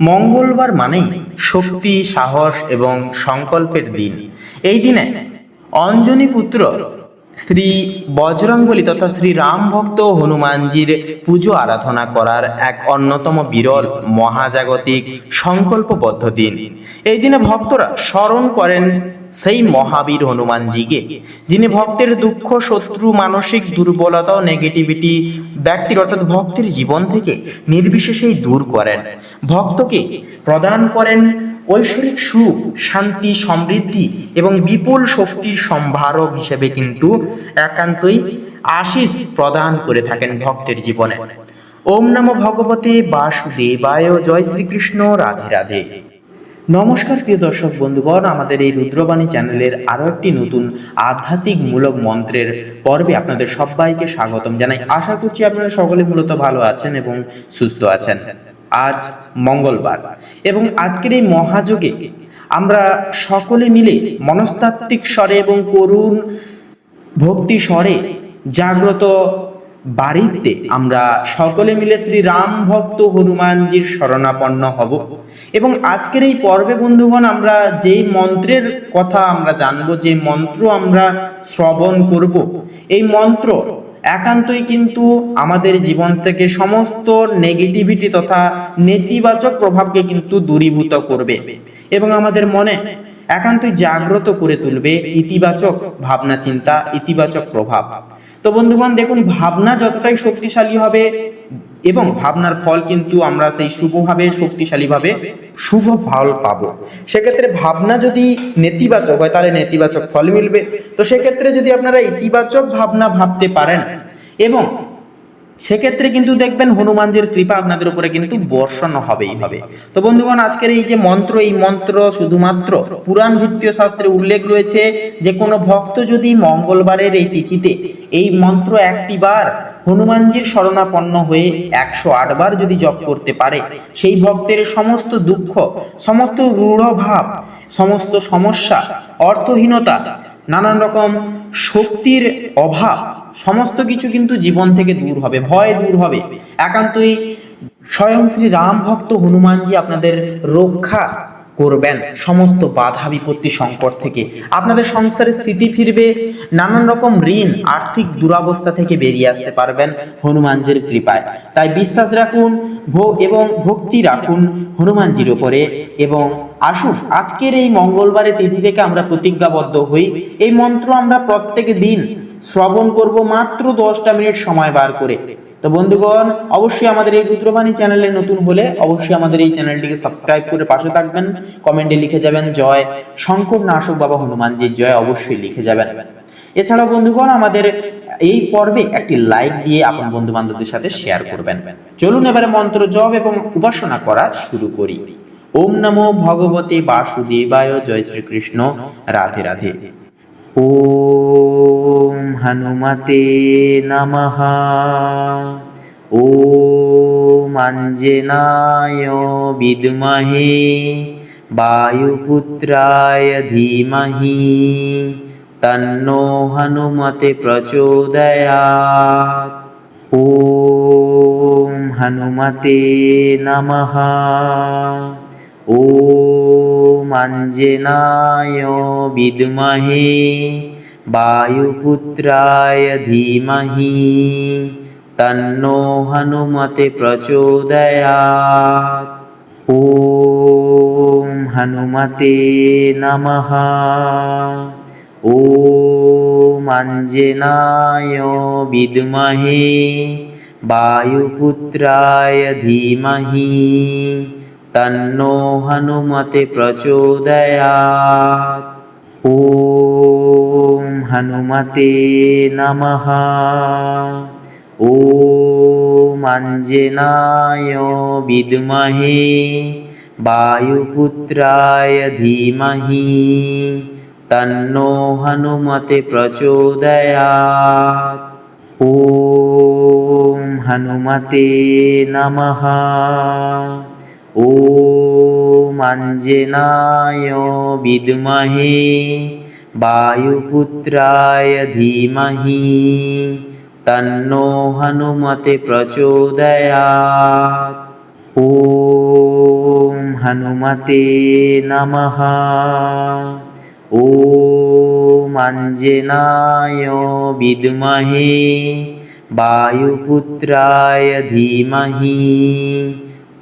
মঙ্গলবার মানেই শক্তি, সাহস এবং সংকল্পের দিন। এই দিনে অঞ্জনী পুত্র শ্রী বজরংবলী তথা শ্রী রাম ভক্ত হনুমানজির পুজো আরাধনা করার এক অন্যতম বিরল মহাজাগতিক সংকল্পবদ্ধ দিন। এই দিনে ভক্তরা স্মরণ করেন সেই মহাবীর হনুমানজিকে, যিনি ভক্তের দুঃখ, শত্রু, মানসিক দুর্বলতা ও নেগেটিভিটি ব্যক্তির অর্থাৎ ভক্তের জীবন থেকে নির্বিশেষেই দূর করেন, ভক্তকে প্রদান করেন ঐশ্বরিক সুখ, শান্তি, সমৃদ্ধি এবং বিপুল শক্তির সম্ভারক হিসেবে কিন্তু একান্তই আশীষ প্রদান করে থাকেন ভক্তের জীবনে। ওম নমো ভগবতে বাসুদেবায়। জয় শ্রীকৃষ্ণ। রাধে রাধে। নমস্কার প্রিয় দর্শক বন্ধুগণ, আমাদের এই রুদ্রবাণী চ্যানেলের আরও একটি নতুন আধ্যাত্মিক মূলক মন্ত্রের পর্বে আপনাদের সবাইকে স্বাগতম জানাই। আশা করছি আপনারা সকলে মূলত ভালো আছেন এবং সুস্থ আছেন। আজ মঙ্গলবার এবং আজকের এই মহাযোগে আমরা সকলে মিলে মনস্তাত্ত্বিক স্বরে এবং করুণ ভক্তি স্বরে জাগ্রত বাড়িতে আমরা সকলে মিলে শ্রী রাম ভক্ত হনুমানজির শরণাপন্ন হব। এবং আজকের এই পর্বে বন্ধুগণ, আমরা যেই মন্ত্রের কথা আমরা জানবো, যে মন্ত্র আমরা শ্রবণ করব, এই মন্ত্র একান্তই কিন্তু আমাদের জীবন থেকে সমস্ত নেগেটিভিটি তথা নেতিবাচক প্রভাবকে কিন্তু দূরীভূত করবে এবং আমাদের মনে একান্তই জাগ্রত করে তুলবে ইতিবাচক ভাবনা চিন্তা, ইতিবাচক প্রভাব। তো বন্ধুগণ দেখুন, ভাবনা যতটাই শক্তিশালী হবে এবং ভাবনার ফল কিন্তু আমরা সেই শুভভাবে, শক্তিশালীভাবে শুভ ফল পাবো। সেক্ষেত্রে ভাবনা যদি নেতিবাচক হয় তাহলে নেতিবাচক ফল মিলবে। তো সেক্ষেত্রে যদি আপনারা ইতিবাচক ভাবনা ভাবতে পারেন এবং সেক্ষেত্রে কিন্তু দেখবেন হনুমানজির কৃপা আপনাদের উপরে কিন্তু বর্ষণ হবেই হবে। তো বন্ধুগণ, আজকের এই যে মন্ত্র, এই মন্ত্র শুধুমাত্র পুরাণ ভিত্তিক শাস্ত্রে উল্লেখ রয়েছে যে কোনো ভক্ত যদি মঙ্গলবারের এই তিথিতে এই মন্ত্র একটি বার হনুমানজির শরণাপন্ন হয়ে 108 বার যদি জপ করতে পারে, সেই ভক্তের সমস্ত দুঃখ, সমস্ত রূঢ় ভাব, সমস্ত সমস্যা, অর্থহীনতা, নানান রকম শক্তির অভাব, সমস্ত কিছু কিন্তু জীবন থেকে দূর হবে, ভয় দূর হবে। একান্তই স্বয়ং শ্রী রাম ভক্ত হনুমানজি আপনাদের রক্ষা করবেন সমস্ত বাধা বিপত্তি সংকট থেকে। আপনাদের সংসারের স্থিতি ফিরবে, নানান রকম ঋণ, আর্থিক দুরাবস্থা থেকে বেরিয়ে আসতে পারবেন হনুমানজির কৃপায়। তাই বিশ্বাস রাখুন এবং ভক্তি রাখুন হনুমানজির উপরে। এবং আসুন আজকের এই মঙ্গলবারের তিথি থেকে আমরা প্রতিজ্ঞাবদ্ধ হই, এই মন্ত্র আমরা প্রত্যেক দিন শ্রবণ করব মাত্র 10টা মিনিট সময় বার করে। তো বন্ধুগণ, অবশ্যই আমাদের এই রুদ্রবাণী চ্যানেলে নতুন হলে অবশ্যই আমাদের এই চ্যানেলটিকে সাবস্ক্রাইব করে পাশে থাকবেন। কমেন্টে লিখে যাবেন জয় শঙ্কর নাশক বাবা হনুমানজির জয়, অবশ্যই লিখে যাবেন। এছাড়াও বন্ধুগণ, আমাদের এই পর্বে একটি লাইক দিয়ে আপন বন্ধু বান্ধবদের সাথে শেয়ার করবেন। চলুন এবারে মন্ত্র জপ এবং উপাসনা করা শুরু করি। ওম নমো ভগবতে বাসুদেবায়। জয় শ্রীকৃষ্ণ। রাধে রাধে। ওম হনুমতে নমঃ। ওম অঞ্জনায় বিদ্মহে বায়ুপুত্রায় ধীমহি তন্নো হনুমতে প্রচোদয়াৎ। ওম হনুমতে নমঃ। ওম অঞ্জনায় বিদ্মহে বায়ুপুত্রায় ধীমহি তন্নো হনুমতে প্রচোদয়াৎ। ওম হনুমতে নমঃ। ওম অঞ্জনায় বিদ্মহে বায়ুপুত্রায় ধীমহি তন্নো হনুমতে প্রচোদয়াৎ। ওম হনুমতে নমঃ। ওম অঞ্জনায় বিদ্মহে বায়ুপুত্রায় ধীমহি তন্নো হনুমতে প্রচোদয়াৎ। ওম হনুমতে নমঃ। ওম অঞ্জনায় বিদ্মহে বায়ুপুত্রায় ধীমহি তন্নো হনুমতে প্রচোদয়াৎ। ওম हनुमते नमः। ॐ अंजनाय विद्महे वायुपुत्राय धीमहि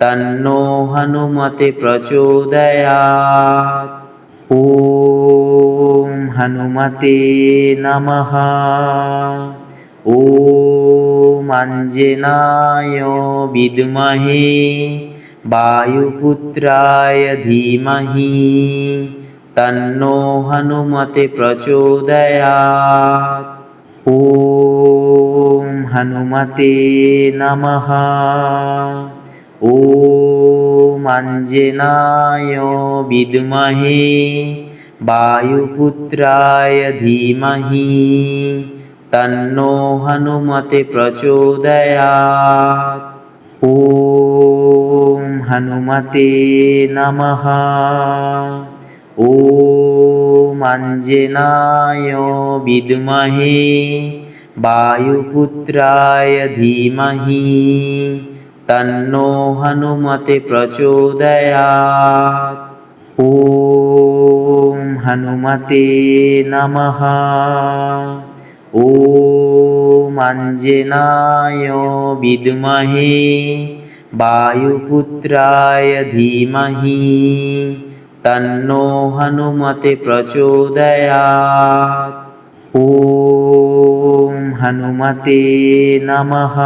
तन्नो हनुमते प्रचोदयात्। ॐ हनुमते नमः। ॐ अंजनाय विद्महे वायुपुत्राय धीमहि तन्नो हनुमते प्रचोदयात्। ॐ हनुमते नमः। ॐ अंजनाय विद्महे वायुपुत्राय धीमहि तन्नो हनुमते प्रचोदयात्। ॐ हनुमते नमः। ॐ अंजनाय विद्महे वायुपुत्राय धीमहि तन्नो हनुमते प्रचोदयात्। ॐ हनुमते नमः। ॐ अंजनाय विद्महे वायुपुत्राय धीमहि तन्नो हनुमते प्रचोदयात्। ॐ हनुमते नमः।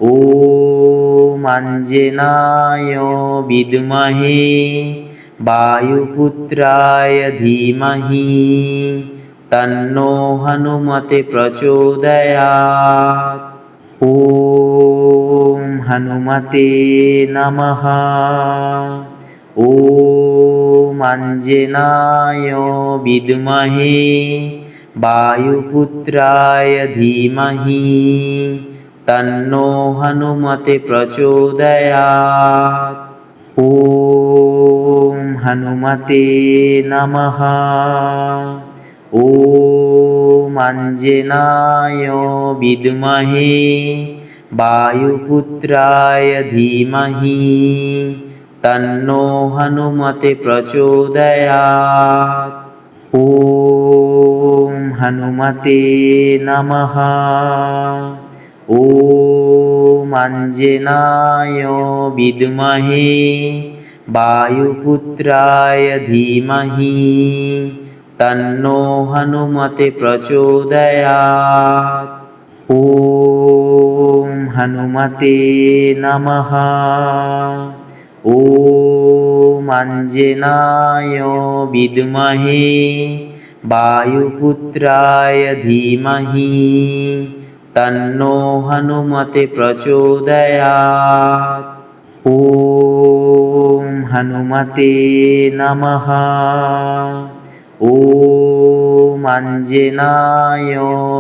ॐ अंजनाय विद्महे वायुपुत्राय धीमहि तन्नो हनुमते प्रचोदयात्। ॐ हनुमते नमः। ॐ अंजनाय विद्महे वायुपुत्राय धीमहि तन्नो हनुमते प्रचोदयात्। ॐ हनुमते नमः। ॐ अंजनाय विद्महे वायुपुत्राय धीमहि तन्नो हनुमते प्रचोदयात्। ॐ हनुमते नमः। ॐ अंजनाय विद्महे वायुपुत्राय धीमहि तन्नो हनुमते प्रचोदयात्। ॐ हनुमते नमः। ॐ अंजनाय विद्महे वायुपुत्राय धीमहि तन्नो हनुमते प्रचोदयात्। ॐ हनुमते नमः। ॐ अंजनाय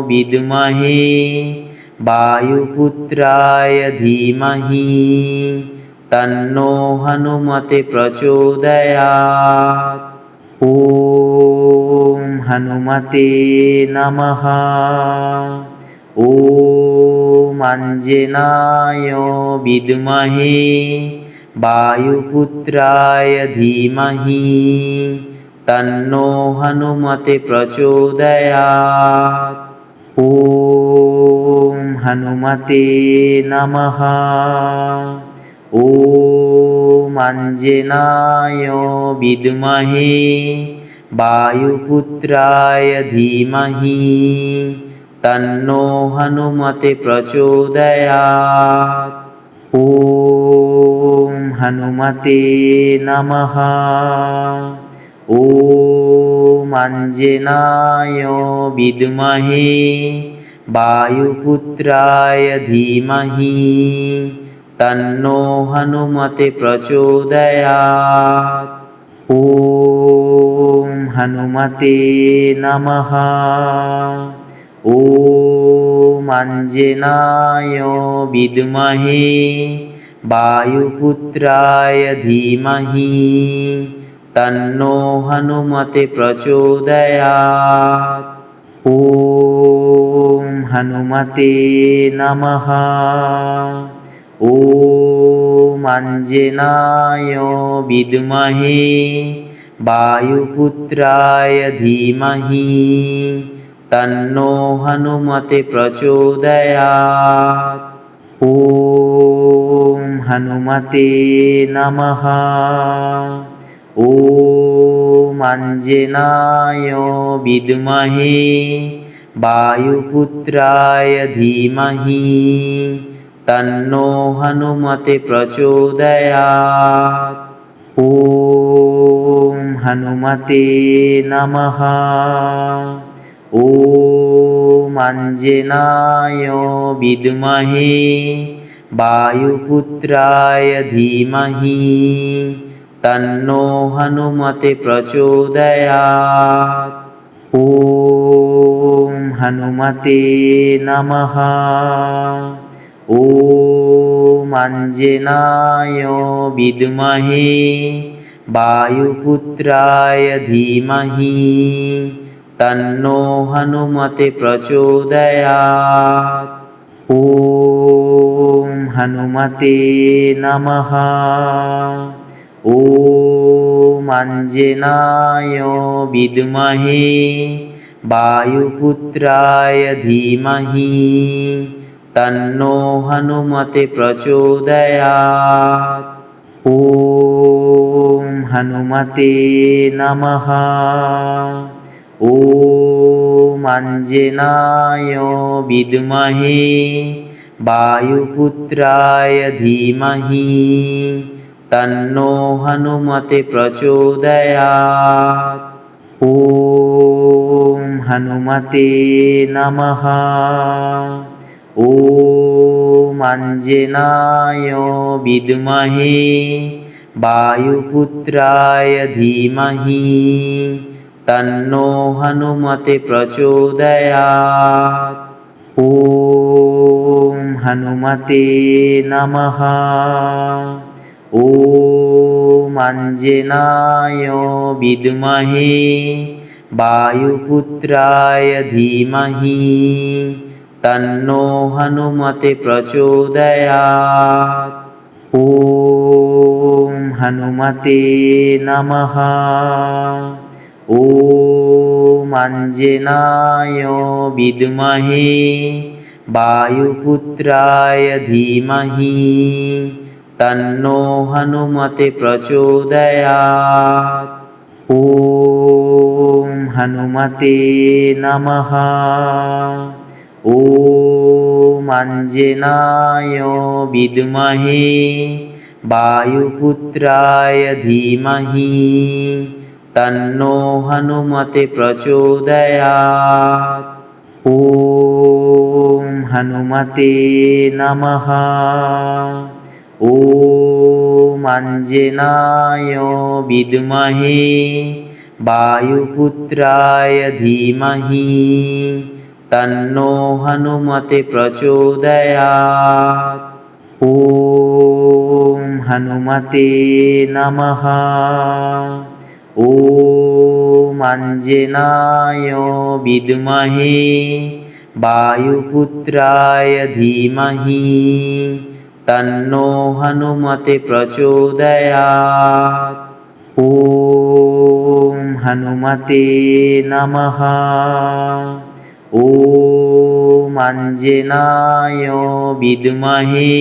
विद्महे वायुपुत्राय धीमहि तन्नो हनुमते प्रचोदयात्। ॐ हनुमते नमः। ॐ अंजनाय विद्महे वायुपुत्राय धीमहि तन्नो हनुमते प्रचोदयात्। ॐ हनुमते नमः। ॐ अंजनाय विद्महे वायुपुत्राय धीमहि तन्नो हनुमते प्रचोदयात्। ॐ हनुमते नमः। ॐ अंजनाय विद्महे वायुपुत्राय धीमहि तन्नो हनुमते प्रचोदयात्। ॐ हनुमते नमः। ॐ अंजनाय विद्महे वायुपुत्राय धीमहि तन्नो हनुमते प्रचोदयात्। ॐ हनुमते नमः। ॐ अञ्जनाय विद्महे वायुपुत्राय धीमहि तन्नो हनुमते प्रचोदयात्। ॐ हनुमते नमः। ॐ अञ्जनाय विद्महे वायुपुत्राय धीमहि तन्नो हनुमते प्रचोदयात्। ॐ हनुमते नमः। ॐ अञ्जनाय विद्महे वायुपुत्राय धीमहि तन्नो हनुमते प्रचोदयात्। ॐ हनुमते नमः। ॐ अञ्जनाय विद्महे वायुपुत्राय धीमहि तन्नो हनुमते प्रचोदयात्। ॐ हनुमते नमः। ॐ अञ्जनाय विद्महे वायुपुत्राय धीमहि तन्नो हनुमते प्रचोदयात्। ॐ हनुमते नमः। ॐ अञ्जनाय विद्महे वायुपुत्राय धीमहि तन्नो हनुमते प्रचोदयात्। ॐ हनुमते नमः। ॐ अञ्जनाय विद्महे वायुपुत्राय धीमहि तन्नो हनुमते प्रचोदयात्। ॐ हनुमते नमः। ॐ अञ्जनाय विद्महे वायुपुत्राय धीमहि तन्नो हनुमते प्रचोदयात्। ॐ हनुमते नमः। ॐ अञ्जनाय विद्महे वायुपुत्राय धीमहि तन्नो हनुमते प्रचोदयात्। ॐ हनुमते नमः। ॐ अञ्जनाय विद्महे वायुपुत्राय धीमहि तन्नो हनुमते प्रचोदयात्। ॐ हनुमते नमः। ॐ अञ्जनाय विद्महे वायुपुत्राय धीमहि तन्नो हनुमते प्रचोदयात्। ॐ हनुमते नमः। ॐ अञ्जनाय विद्महे वायुपुत्राय धीमहि तन्नो हनुमते प्रचोदयात्। ॐ हनुमते नमः। ॐ अञ्जनाय विद्महे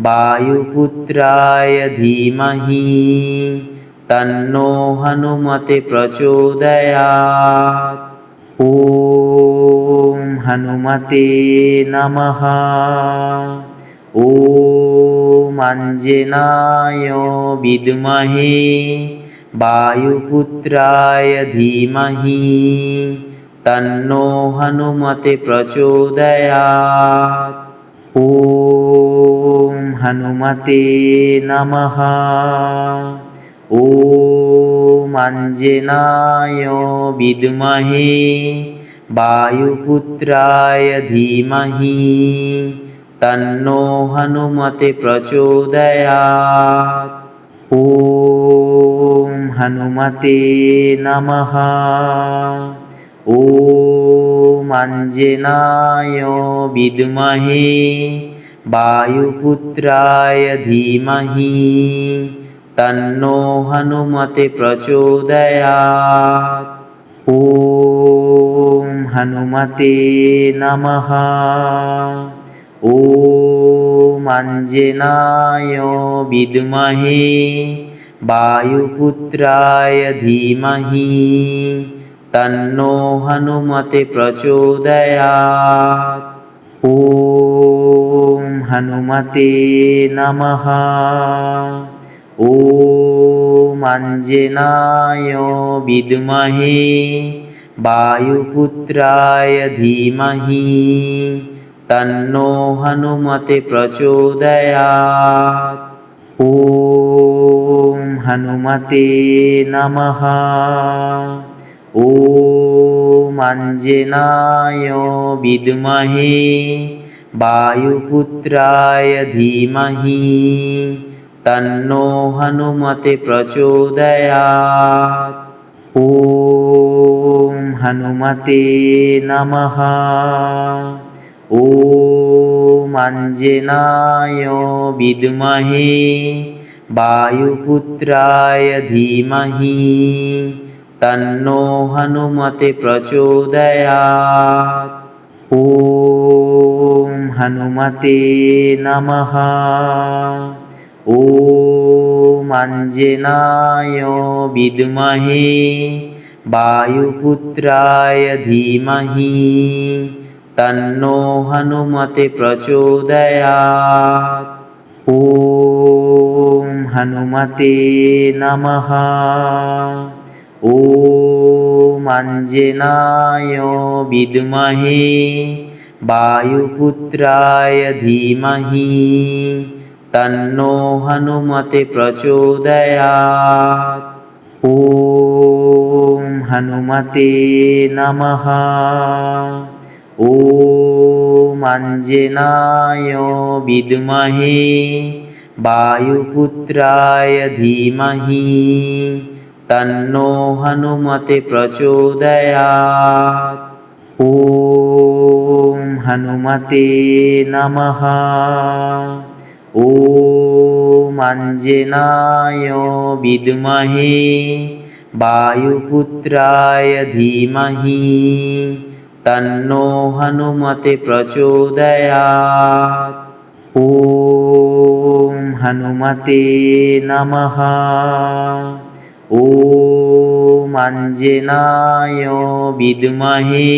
वायुपुत्राय धीमहि तन्नो हनुमते प्रचोदयात्। ॐ हनुमते नमः। ॐ अञ्जनाय विद्महे वायुपुत्राय धीमहि तन्नो हनुमते प्रचोदयात्। ॐ हनुमते नमः। ॐ अञ्जनाय विद्महे वायुपुत्राय धीमहि तन्नो हनुमते प्रचोदयात्। ॐ हनुमते नमः। ॐ अञ्जनाय विद्महे वायुपुत्राय धीमहि तन्नो हनुमते प्रचोदयात्। ॐ हनुमते नमः। ॐ अंजनाय विद्महे वायुपुत्राय धीमहि तन्नो हनुमते प्रचोदयात्। ॐ हनुमते नमः। ॐ अंजनाय विद्महे वायुपुत्राय धीमहि तन्नो हनुमते प्रचोदयात्। ॐ हनुमते नमः। ॐ अंजनाय विद्महे वायुपुत्राय धीमहि तन्नो हनुमते प्रचोदयात्। ॐ हनुमते नमः। ॐ अंजनाय विद्महे वायुपुत्राय धीमहि तन्नो हनुमते प्रचोदयात्। ॐ हनुमते नमः। ॐ अंजनाय विद्महे वायुपुत्राय धीमहि तन्नो हनुमते प्रचोदयात्। ॐ हनुमते नमः। ॐ अंजनाय विद्महे वायुपुत्राय धीमहि तन्नो हनुमते प्रचोदयात्। ॐ हनुमते नमः। ॐ अंजनाय विद्महे वायुपुत्राय धीमहि तन्नो हनुमते प्रचोदयात्। ॐ हनुमते नमः। ॐ अंजनाय विद्महे वायुपुत्राय धीमहि तन्नो हनुमते प्रचोदयात्। ॐ हनुमते नमः। ॐ अंजनाय विद्महे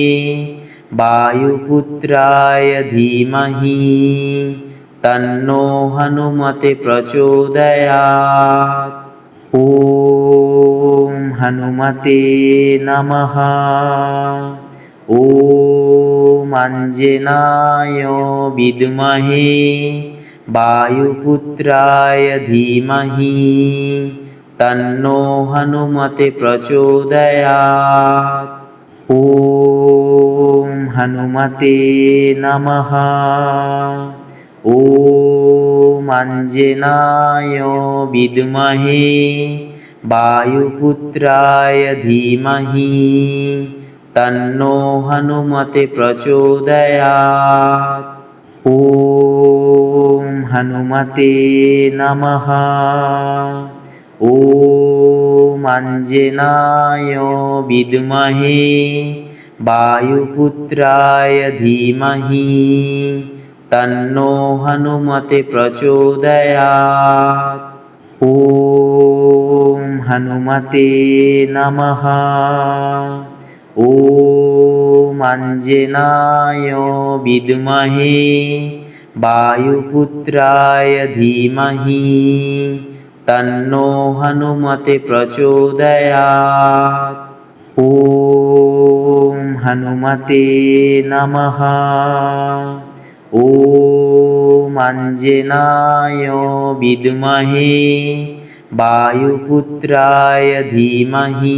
वायुपुत्राय धीमहि तन्नो हनुमते प्रचोदयात्। ॐ हनुमते नमः। ॐ अंजनाय विद्महे वायुपुत्राय धीमहि तन्नो हनुमते प्रचोदयात्। ॐ हनुमते नमः। ॐ अंजनाय विद्महे वायुपुत्राय धीमहि तन्नो हनुमते प्रचोदयात्। ॐ हनुमते नमः। ॐ अंजनाय विद्महे वायुपुत्राय धीमहि तन्नो हनुमते प्रचोदयात्। ॐ हनुमते नमः। ॐ अंजनाय विद्महे वायुपुत्राय धीमहि तन्नो हनुमते प्रचोदयात्। ॐ हनुमते नमः। ॐ अंजनाय विद्महे वायुपुत्राय धीमहि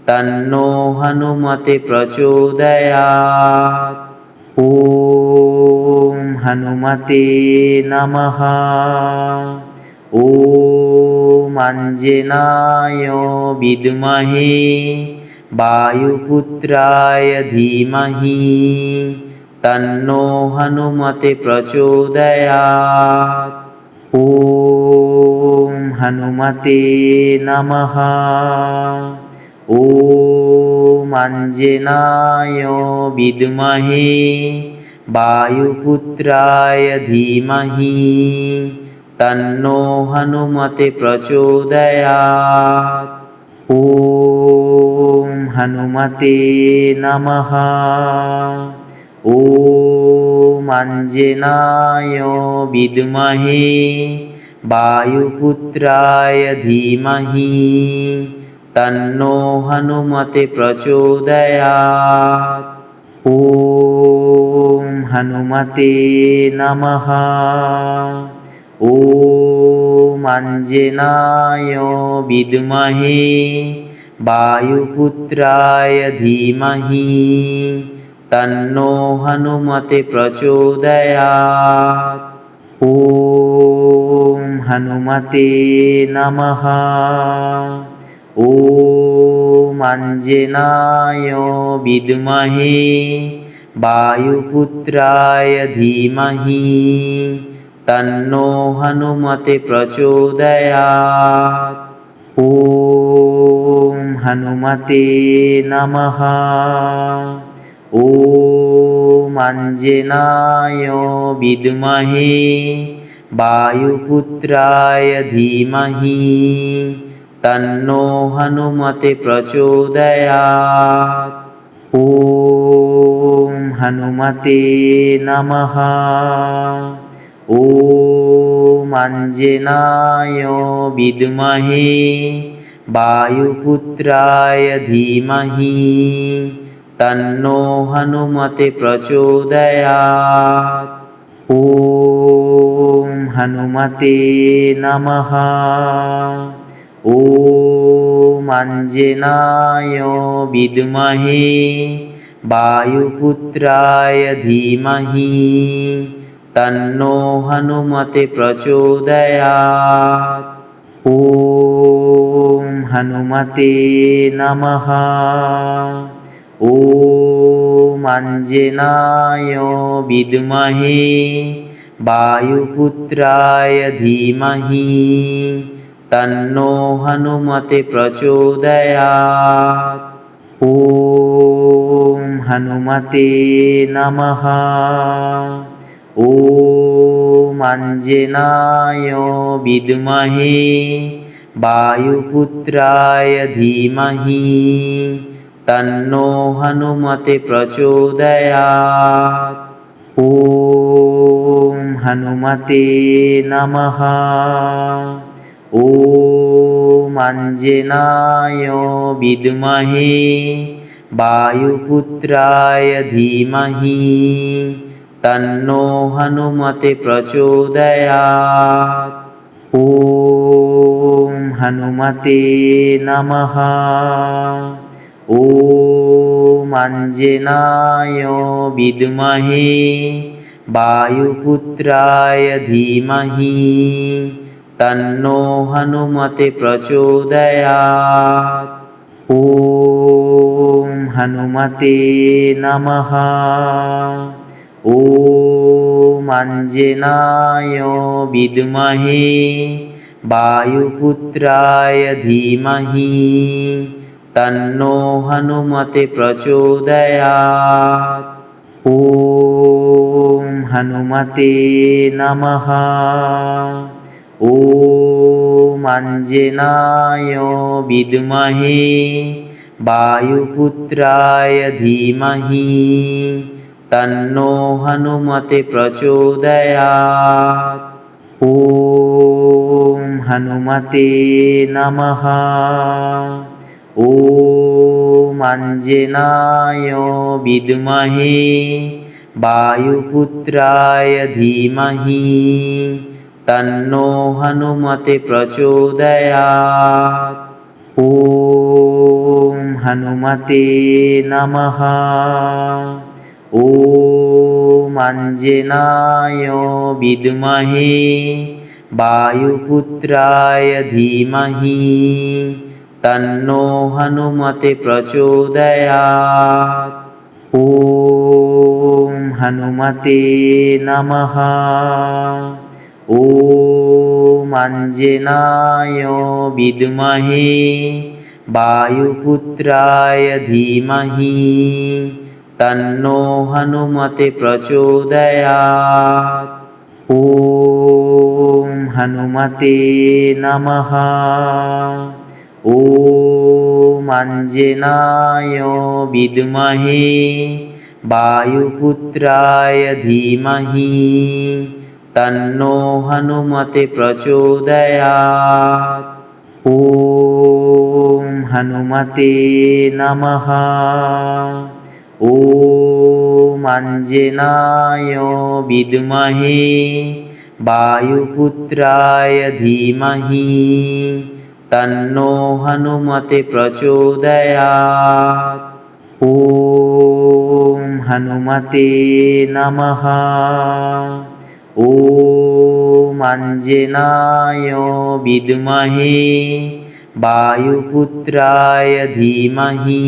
तन्नो हनुमते प्रचोदयात्। ॐ हनुमते नमः। ॐ अंजनाय विद्महे वायुपुत्राय धीमहि तन्नो हनुमते प्रचोदयात्। ॐ हनुमते नमः। ॐ अंजनाय विद्महे वायुपुत्राय धीमहि तन्नो हनुमते प्रचोदयात्। ॐ हनुमते नमः। ॐ अंजनाय विद्महे वायुपुत्राय धीमहि तन्नो हनुमते प्रचोदयात्। ॐ हनुमते नमः। ॐ अंजनाय विद्महे वायुपुत्राय धीमहि तन्नो हनुमते प्रचोदयात्। ॐ हनुमते नमः। ॐ अंजनाय विद्महे वायुपुत्राय धीमहि तन्नो हनुमते प्रचोदयात्। ॐ हनुमते नमः। ॐ अंजनाय विद्महे वायुपुत्राय धीमहि तन्नो हनुमते प्रचोदयात्। ॐ हनुमते नमः। ॐ अंजनाय विद्महे वायुपुत्राय धीमहि तन्नो हनुमते प्रचोदयात्। ॐ हनुमते नमः। ॐ अंजनाय विद्महे वायुपुत्राय धीमहि तन्नो हनुमते प्रचोदयात्। ॐ हनुमते नमः। ॐ अंजनाय विद्महे वायुपुत्राय धीमहि तन्नो हनुमते प्रचोदयात्। ॐ हनुमते नमः। ॐ अंजनाय विद्महे वायुपुत्राय धीमहि तन्नो हनुमते प्रचोदयात्। ॐ हनुमते नमः। ॐ अंजनाय विद्महे वायुपुत्राय धीमहि तन्नो हनुमते प्रचोदयात्। ॐ हनुमते नमः। ॐ अंजनाय विद्महे वायुपुत्राय धीमहि तन्नो हनुमते प्रचोदयात्। ॐ हनुमते नमः। ॐ अंजनाय विद्महे वायुपुत्राय धीमहि तन्नो हनुमते प्रचोदयात्। ॐ हनुमते नमः। ॐ अंजनाय विद्महे वायुपुत्राय धीमहि तन्नो हनुमते प्रचोदयात्। ॐ हनुमते नमः। ॐ अंजनाय विद्महे वायुपुत्राय धीमहि तन्नो हनुमते प्रचोदयात्। ॐ हनुमते नमः। ॐ अंजनाय विद्महे वायुपुत्राय धीमहि तन्नो हनुमते प्रचोदयात्। ॐ हनुमते नमः। ॐ अंजनाय विद्महे वायुपुत्राय धीमहि तन्नो हनुमते प्रचोदयात्। ॐ हनुमते नमः। ॐ अंजनाय विद्महे वायुपुत्राय धीमहि तन्नो हनुमते प्रचोदयात्। ॐ हनुमते नमः। ॐ अंजनाय विद्महे वायुपुत्राय धीमहि तन्नो हनुमते प्रचोदयात्। ॐ हनुमते नमः। ॐ अंजनाय विद्महे वायुपुत्राय धीमहि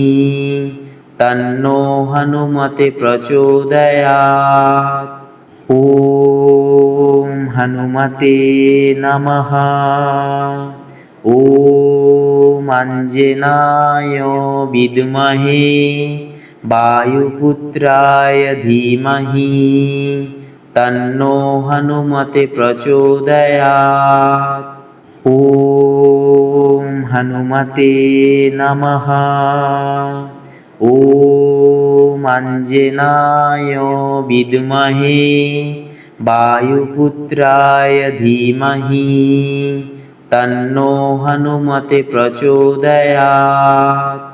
तन्नो हनुमते प्रचोदयात्। ॐ हनुमते नमः। ॐ अंजनाय विद्महे वायुपुत्राय धीमहि तन्नो हनुमते प्रचोदयात्। ॐ हनुमते नमः। ॐ अंजनाय विद्महे वायुपुत्राय धीमहि तन्नो हनुमते प्रचोदयात्।